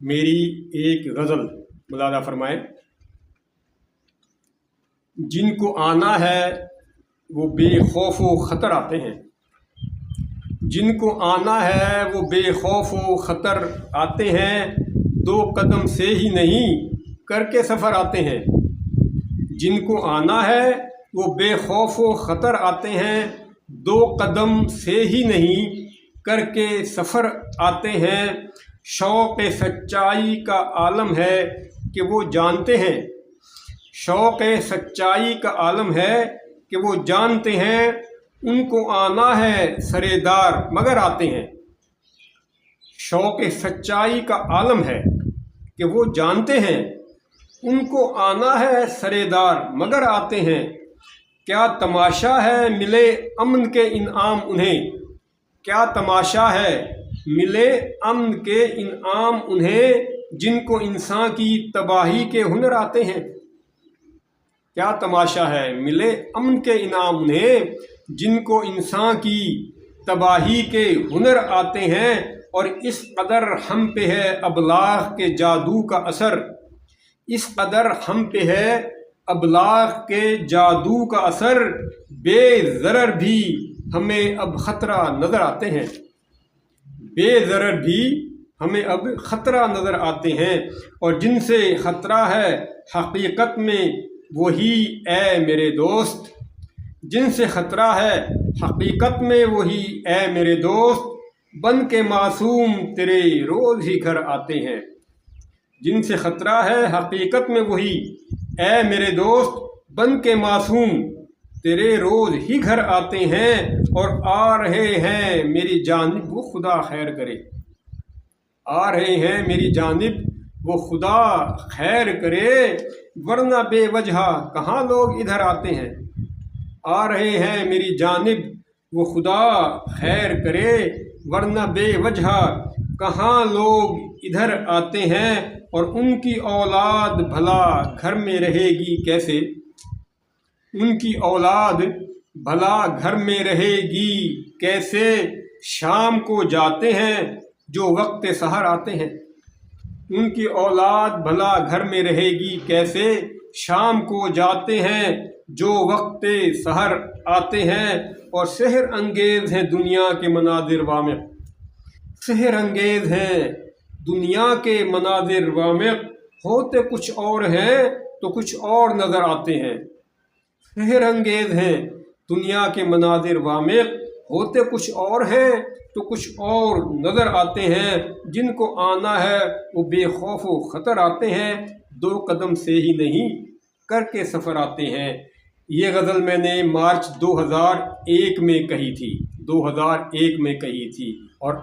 میری ایک غزل ملاحظہ فرمائیں۔ جن کو آنا ہے وہ بے خوف و خطر آتے ہیں، جن کو آنا ہے وہ بے خوف و خطر آتے ہیں، دو قدم سے ہی نہیں کر کے سفر آتے ہیں۔ جن کو آنا ہے وہ بے خوف و خطر آتے ہیں، دو قدم سے ہی نہیں کر کے سفر آتے ہیں۔ شوق سچائی کا عالم ہے کہ وہ جانتے ہیں، شوق سچائی کا عالم ہے کہ وہ جانتے ہیں، ان کو آنا ہے سرے دار مگر آتے ہیں۔ شوق سچائی کا عالم ہے کہ وہ جانتے ہیں، ان کو آنا ہے سرے دار مگر آتے ہیں۔ کیا تماشا ہے ملے امن کے انعام انہیں، کیا تماشا ہے ملے امن کے انعام انہیں، جن کو انسان کی تباہی کے ہنر آتے ہیں۔ کیا تماشا ہے ملے امن کے انعام انہیں، جن کو انسان کی تباہی کے ہنر آتے ہیں۔ اور اس قدر ہم پہ ہے ابلاغ کے جادو کا اثر، اس قدر ہم پہ ہے ابلاغ کے جادو کا اثر، بے ضرر بھی ہمیں اب خطرہ نظر آتے ہیں، بے ضرر بھی ہمیں اب خطرہ نظر آتے ہیں۔ اور جن سے خطرہ ہے حقیقت میں وہی اے میرے دوست، جن سے خطرہ ہے حقیقت میں وہی اے میرے دوست، بن کے معصوم تیرے روز ہی گھر آتے ہیں۔ جن سے خطرہ ہے حقیقت میں وہی اے میرے دوست، بن کے معصوم تیرے روز ہی گھر آتے ہیں۔ اور آ رہے ہیں میری جانب وہ خدا خیر کرے، آ رہے ہیں میری جانب وہ خدا خیر کرے، ورنہ بے وجہ کہاں لوگ ادھر آتے ہیں۔ آ رہے ہیں میری جانب وہ خدا خیر کرے، ورنہ بے وجہ کہاں لوگ ادھر آتے ہیں۔ اور ان کی اولاد بھلا گھر میں رہے گی کیسے، ان کی اولاد بھلا گھر میں رہے گی کیسے، شام کو جاتے ہیں جو وقت سحر آتے ہیں۔ ان کی اولاد بھلا گھر میں رہے گی کیسے، شام کو جاتے ہیں جو وقت سحر آتے ہیں۔ اور سحر انگیز ہیں دنیا کے مناظر وامق، سحر انگیز ہیں دنیا کے مناظر وامق، ہوتے کچھ اور ہیں تو کچھ اور نظر آتے ہیں۔ سحر انگیز ہیں دنیا کے مناظر وامق، ہوتے کچھ اور ہیں تو کچھ اور نظر آتے ہیں۔ جن کو آنا ہے وہ بے خوف و خطر آتے ہیں، دو قدم سے ہی نہیں کر کے سفر آتے ہیں۔ یہ غزل میں نے مارچ 2001 میں کہی تھی، 2001 میں کہی تھی، اور